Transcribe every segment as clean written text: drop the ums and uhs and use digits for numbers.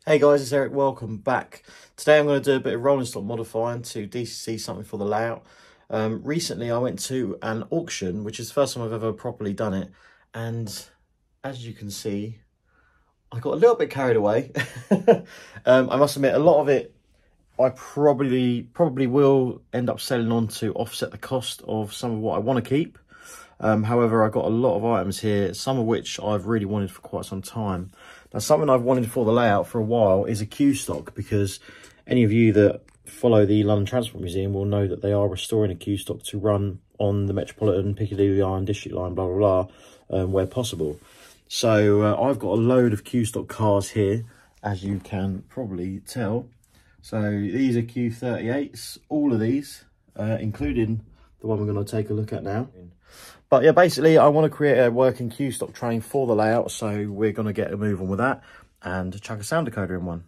Hey guys, it's Eric, welcome back. Today I'm going to do a bit of rolling stock modifying to DCC something for the layout. Recently I went to an auction, which is the first time I've ever properly done it, and as you can see, I got a little bit carried away. I must admit, a lot of it I probably will end up selling on to offset the cost of some of what I want to keep. However, I've got a lot of items here, some of which I've really wanted for quite some time. Now, something I've wanted for the layout for a while is a queue stock, because any of you that follow the London Transport Museum will know that they are restoring a queue stock to run on the Metropolitan, Piccadilly line, District line, blah, blah, blah, where possible. So I've got a load of queue stock cars here, as you can probably tell. So these are Q38s, all of these, including the one we're going to take a look at now. But yeah, basically I want to create a working queue stock train for the layout, so we're going to get a move on with that and chuck a sound decoder in one.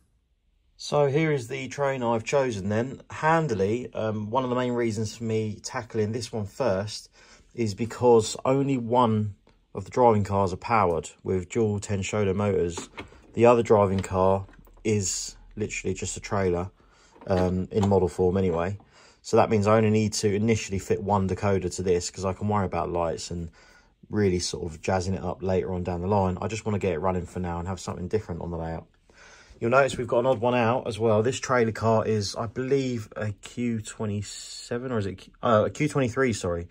So here is the train I've chosen then. Handily, one of the main reasons for me tackling this one first is because only one of the driving cars are powered with dual Tenshodo motors. The other driving car is literally just a trailer, in model form anyway. So that means I only need to initially fit one decoder to this, because I can worry about lights and really sort of jazzing it up later on down the line. I just want to get it running for now and have something different on the layout. You'll notice we've got an odd one out as well. This trailer car is, I believe, a Q27, or is it a Q23, sorry.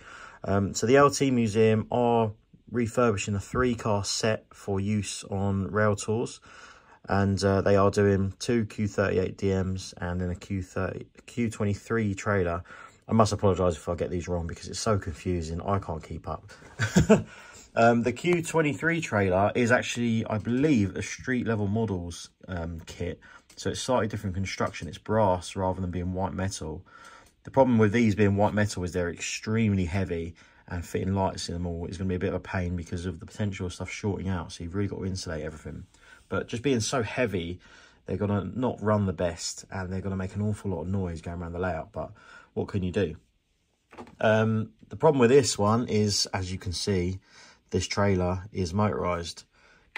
So the LT Museum are refurbishing a 3-car set for use on rail tours. And they are doing 2 Q38 DMs and then a Q23 trailer. I must apologise if I get these wrong, because it's so confusing. I can't keep up. The Q23 trailer is actually, I believe, a street level models kit. So it's slightly different construction. It's brass rather than being white metal. The problem with these being white metal is they're extremely heavy, and fitting lights in them all is going to be a bit of a pain because of the potential of stuff shorting out. So you've really got to insulate everything. But just being so heavy, they're going to not run the best, and they're going to make an awful lot of noise going around the layout. But what can you do? The problem with this one is, as you can see, this trailer is motorised,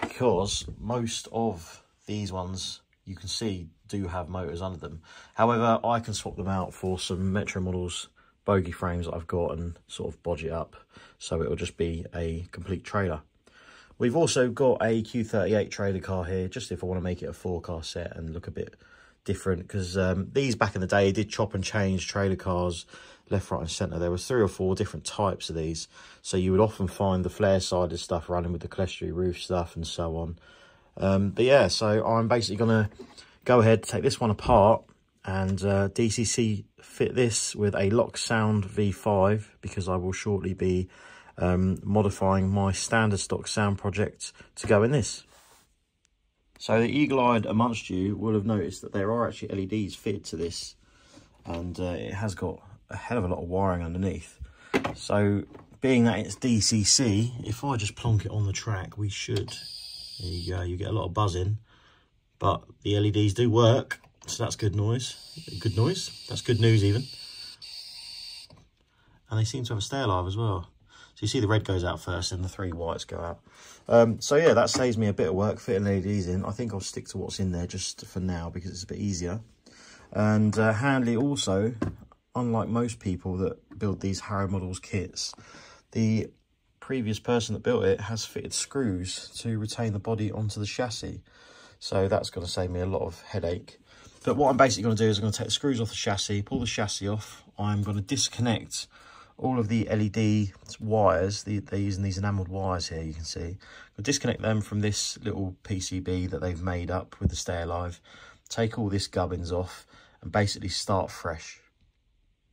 because most of these ones, you can see, do have motors under them. However, I can swap them out for some Metro Models bogie frames that I've got and sort of bodge it up, so it'll just be a complete trailer. We've also got a Q38 trailer car here, just if I want to make it a 4-car set and look a bit different, because these back in the day did chop and change trailer cars left, right and centre. There was 3 or 4 different types of these, so you would often find the flare-sided stuff running with the clerestory roof stuff and so on. But yeah, so I'm basically going to go ahead, take this one apart, and DCC fit this with a Lock Sound V5, because I will shortly be modifying my standard stock sound project to go in this. So the eagle-eyed amongst you will have noticed that there are actually LEDs fitted to this, and it has got a hell of a lot of wiring underneath. So being that it's DCC, if I just plonk it on the track, we should, there you go, you get a lot of buzzing, but the LEDs do work, so that's good noise. Good noise, that's good news even. And they seem to have a stay alive as well. So you see the red goes out first and the 3 whites go out. So yeah, that saves me a bit of work fitting LEDs in. I think I'll stick to what's in there just for now, because it's a bit easier. And handy also, unlike most people that build these Harrow Models kits, the previous person that built it has fitted screws to retain the body onto the chassis. So that's going to save me a lot of headache. But what I'm basically going to do is I'm going to take the screws off the chassis, pull the chassis off. I'm going to disconnect all of the LED wires. They're using these enamelled wires here, you can see. I'll disconnect them from this little PCB that they've made up with the Stay Alive, take all this gubbins off, and basically start fresh.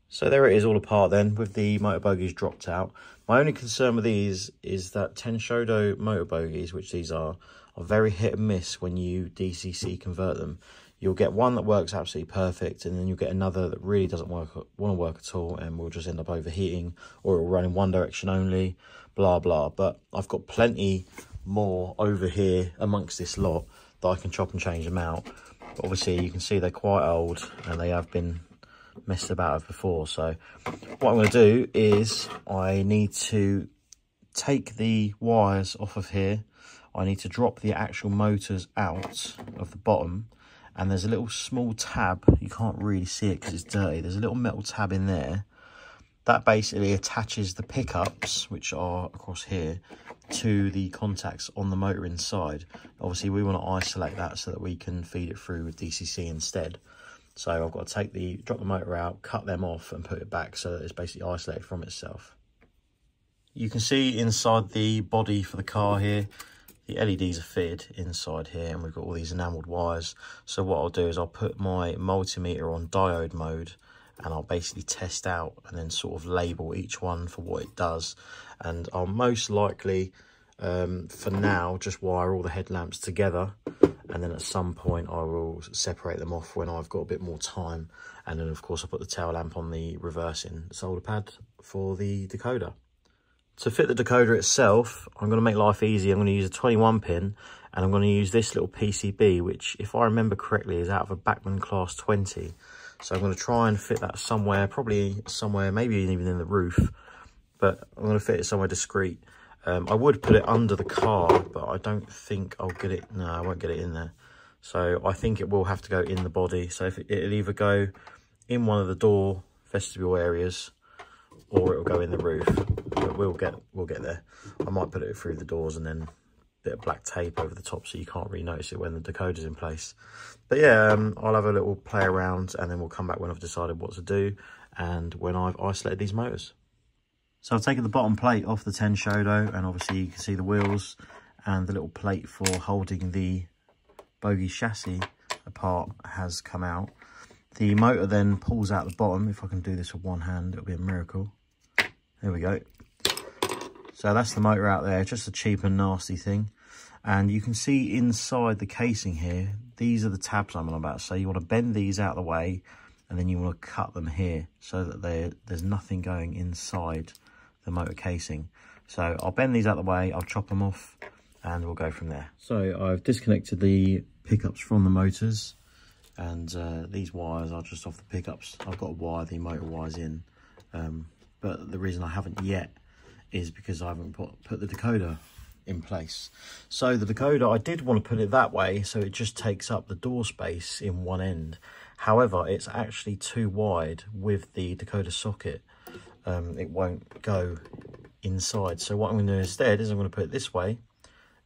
So there it is, all apart then, with the motor bogies dropped out. My only concern with these is that Tenshodo motor bogies, which these are very hit and miss when you DCC convert them. You'll get one that works absolutely perfect, and then you'll get another that really doesn't want to work at all, and will just end up overheating, or it will run in one direction only, blah, blah. But I've got plenty more over here amongst this lot that I can chop and change them out. But obviously, you can see they're quite old, and they have been messed about with before. So what I'm going to do is I need to take the wires off of here. I need to drop the actual motors out of the bottom, and there's a little small tab. You can't really see it because it's dirty. There's a little metal tab in there that basically attaches the pickups, which are across here, to the contacts on the motor inside. Obviously we want to isolate that so that we can feed it through with DCC instead. So I've got to drop the motor out, cut them off and put it back so that it's basically isolated from itself. You can see inside the body for the car here, the LEDs are fitted inside here, and we've got all these enamelled wires. So what I'll do is I'll put my multimeter on diode mode, and I'll basically test out and then sort of label each one for what it does. And I'll most likely, for now, just wire all the headlamps together, and then at some point I will separate them off when I've got a bit more time. And then of course I'll put the tail lamp on the reversing solder pad for the decoder. To fit the decoder itself, I'm going to make life easy. I'm going to use a 21 pin, and I'm going to use this little PCB, which, if I remember correctly, is out of a Bachmann Class 20. So I'm going to try and fit that somewhere, probably somewhere, maybe even in the roof, but I'm going to fit it somewhere discreet. I would put it under the car, but I don't think I'll get it. No, I won't get it in there. So I think it will have to go in the body. So if it'll either go in one of the door vestibule areas, or it'll go in the roof. But we'll get there. I might put it through the doors and then a bit of black tape over the top so you can't really notice it when the decoder's in place. But yeah, I'll have a little play around, and then we'll come back when I've decided what to do and when I've isolated these motors. So I've taken the bottom plate off the Tenshodo, and obviously you can see the wheels and the little plate for holding the bogie chassis apart has come out. The motor then pulls out the bottom. If I can do this with one hand, it'll be a miracle. There we go. So that's the motor out there, just a cheap and nasty thing. And you can see inside the casing here, these are the tabs I'm on about. So you want to bend these out of the way, and then you want to cut them here so that there's nothing going inside the motor casing. So I'll bend these out of the way, I'll chop them off, and we'll go from there. So I've disconnected the pickups from the motors, and these wires are just off the pickups. I've got to wire the motor wires in, but the reason I haven't yet is because I haven't put the decoder in place. So the decoder, I did want to put it that way so it just takes up the door space in one end. However, it's actually too wide with the decoder socket. It won't go inside. So what I'm going to do instead is I'm going to put it this way, and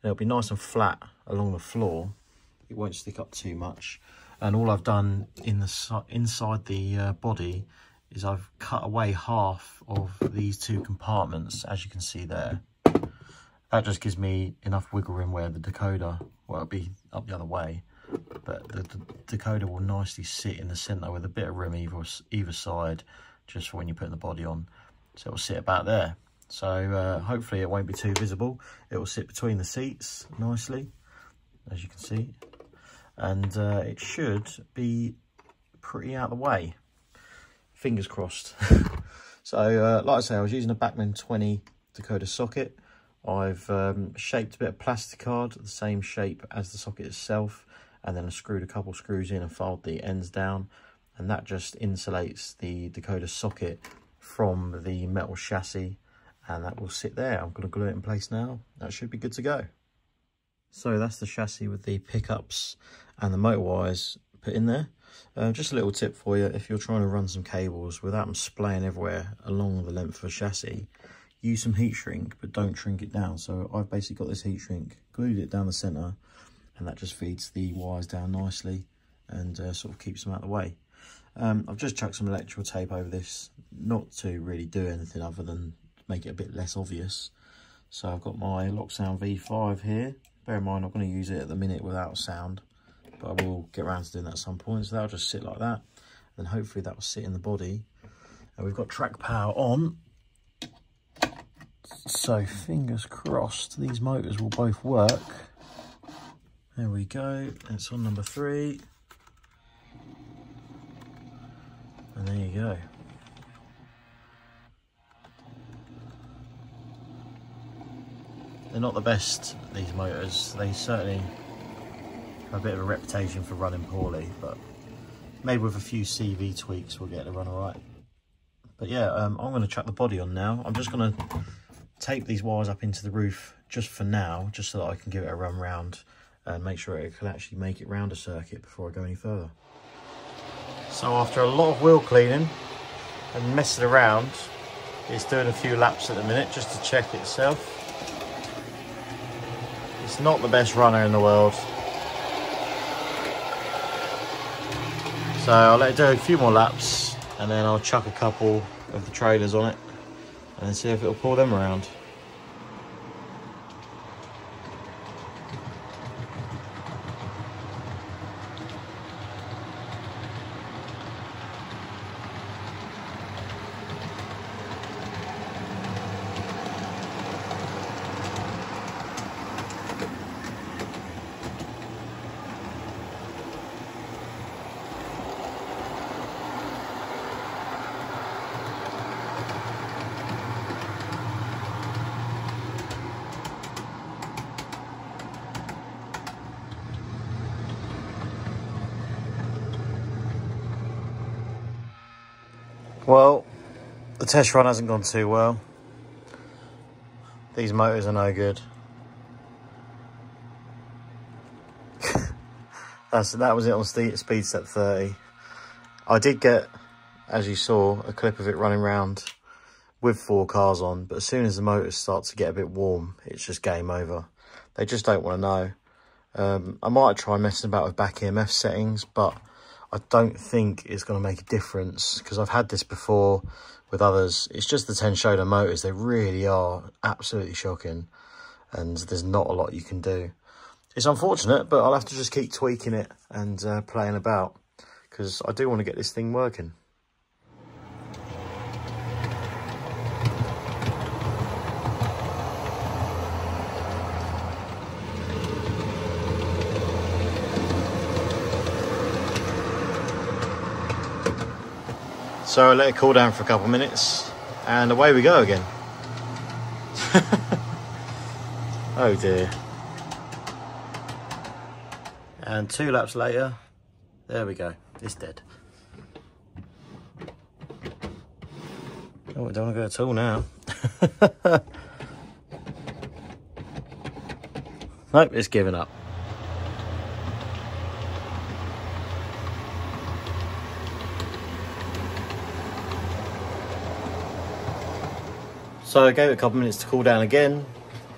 it'll be nice and flat along the floor. It won't stick up too much. And all I've done inside the body is I've cut away half of these two compartments, as you can see there. That just gives me enough wiggle room where the decoder, well, it'll be up the other way, but the decoder will nicely sit in the centre with a bit of room either side, just for when you're putting the body on. So it'll sit about there. So hopefully it won't be too visible. It will sit between the seats nicely, as you can see. And it should be pretty out of the way. Fingers crossed. So like I say, I was using a Bachmann 20 decoder socket. I've shaped a bit of plastic card, the same shape as the socket itself, and then I screwed a couple screws in and filed the ends down, and that just insulates the decoder socket from the metal chassis, and that will sit there. I'm going to glue it in place now. That should be good to go. So that's the chassis with the pickups and the motor wires put in there. Just a little tip for you, if you're trying to run some cables without them splaying everywhere along the length of a chassis, use some heat shrink, but don't shrink it down. So I've basically got this heat shrink, glued it down the centre, and that just feeds the wires down nicely and sort of keeps them out of the way. I've just chucked some electrical tape over this, not to really do anything other than make it a bit less obvious. So I've got my Locksound V5 here. Bear in mind, I'm going to use it at the minute without sound, but I will get around to doing that at some point. So that'll just sit like that, and hopefully that will sit in the body. And we've got track power on, so fingers crossed these motors will both work. There we go, it's on number 3. And there you go. They're not the best, these motors. They certainly have a bit of a reputation for running poorly, but maybe with a few CV tweaks we'll get it to run alright. But yeah, I'm going to chuck the body on now. I'm just going to tape these wires up into the roof just for now, just so that I can give it a run round and make sure it can actually make it round a circuit before I go any further. So after a lot of wheel cleaning and messing around, it's doing a few laps at the minute just to check itself. It's not the best runner in the world, so I'll let it do a few more laps and then I'll chuck a couple of the trailers on it and see if it'll pull them around. Well, the test run hasn't gone too well. These motors are no good. That was it on speed step 30. I did get, as you saw, a clip of it running around with 4 cars on, but as soon as the motors start to get a bit warm, it's just game over. They just don't want to know. I might try messing about with back EMF settings, but I don't think it's going to make a difference because I've had this before with others. It's just the Tenshodo motors. They really are absolutely shocking and there's not a lot you can do. It's unfortunate, but I'll have to just keep tweaking it and playing about because I do want to get this thing working. So I let it cool down for a couple of minutes and away we go again. Oh dear. And 2 laps later, there we go, it's dead. Oh, I don't want to go at all now. Nope, it's given up. So I gave it a couple of minutes to cool down again.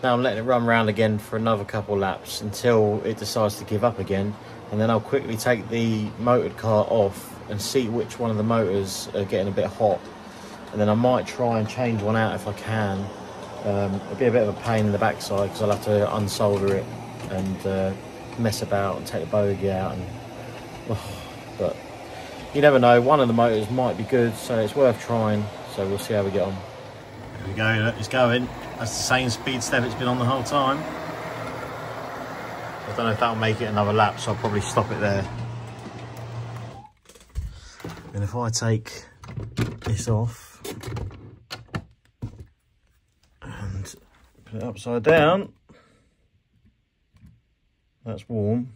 Now I'm letting it run around again for another couple of laps until it decides to give up again. And then I'll quickly take the motored car off and see which one of the motors are getting a bit hot. And then I might try and change one out if I can. It'll be a bit of a pain in the backside because I'll have to unsolder it and mess about and take the bogie out. And, but you never know, one of the motors might be good, so it's worth trying. So we'll see how we get on. There we go, look, it's going. That's the same speed step it's been on the whole time. I don't know if that'll make it another lap, so I'll probably stop it there. And if I take this off and put it upside down, that's warm.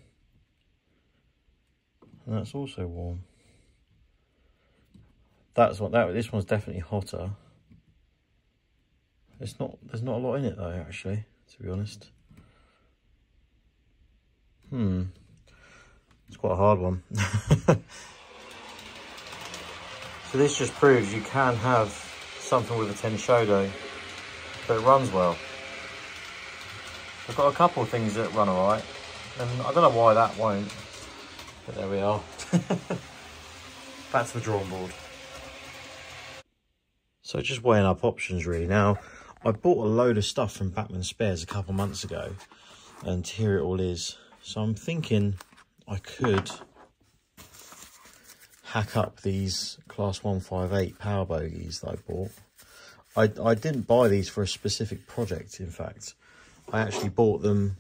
And that's also warm. That's what this one's definitely hotter. There's not a lot in it though, actually, to be honest. It's quite a hard one. So this just proves you can have something with a Tenshodo, but it runs well. I've got a couple of things that run alright, and I don't know why that won't, but there we are. Back to the drawing board. So just weighing up options really. Now, I bought a load of stuff from Batman Spares a couple of months ago, and here it all is. So I'm thinking I could hack up these Class 158 power bogies that I bought. I didn't buy these for a specific project, in fact. I actually bought them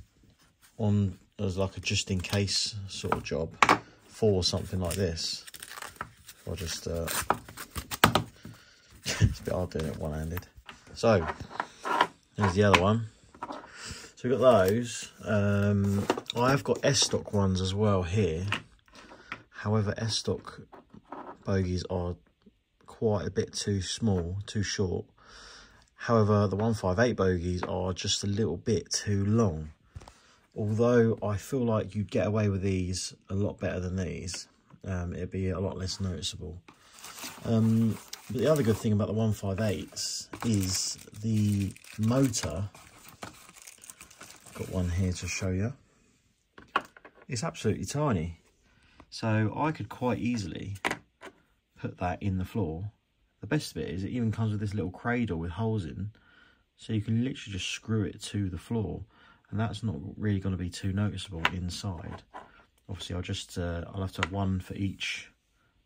on as like a just-in-case sort of job for something like this. I'll just... it's a bit hard doing it one-handed. So, there's the other one. So we've got those. I have got S-stock ones as well here. However, S-stock bogies are quite a bit too small, too short. However, the 158 bogies are just a little bit too long. although I feel like you'd get away with these a lot better than these. It'd be a lot less noticeable. But the other good thing about the 158s is the motor. Got one here to show you. It's absolutely tiny. So I could quite easily put that in the floor. The best bit is it even comes with this little cradle with holes in. So you can literally just screw it to the floor. And that's not really going to be too noticeable inside. Obviously, I'll have to have one for each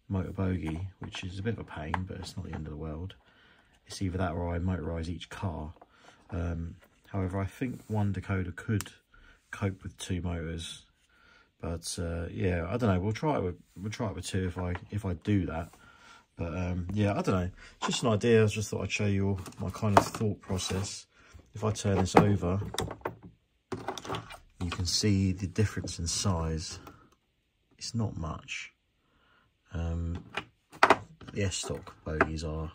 motor bogie, which is a bit of a pain, but it's not the end of the world. It's either that or I motorise each car. However, I think one decoder could cope with 2 motors, but yeah, I don't know. We'll try it with 2 if I do that. But yeah, I don't know. Just an idea. I just thought I'd show you my kind of thought process. If I turn this over, you can see the difference in size. It's not much. The S-stock bogies are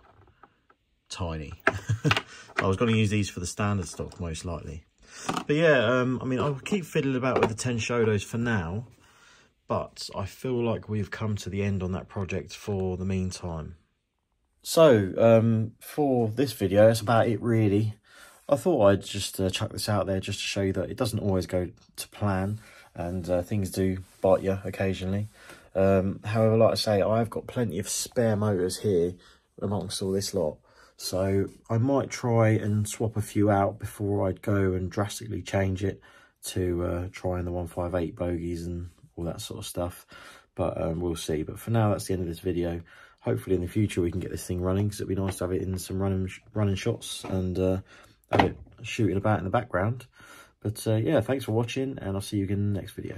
tiny. I was going to use these for the standard stock most likely. But yeah, I mean, I'll keep fiddling about with the 10 Shodos for now, but I feel like we've come to the end on that project for the meantime. So, for this video, that's about it really. I thought I'd just chuck this out there just to show you that it doesn't always go to plan, and things do bite you occasionally. However, like I say, I've got plenty of spare motors here amongst all this lot, so I might try and swap a few out before I'd go and drastically change it to trying the 158 bogies and all that sort of stuff. But we'll see. But for now, that's the end of this video. Hopefully in the future we can get this thing running, because it'd be nice to have it in some running shots and have it shooting about in the background. But yeah, thanks for watching, and I'll see you again in the next video.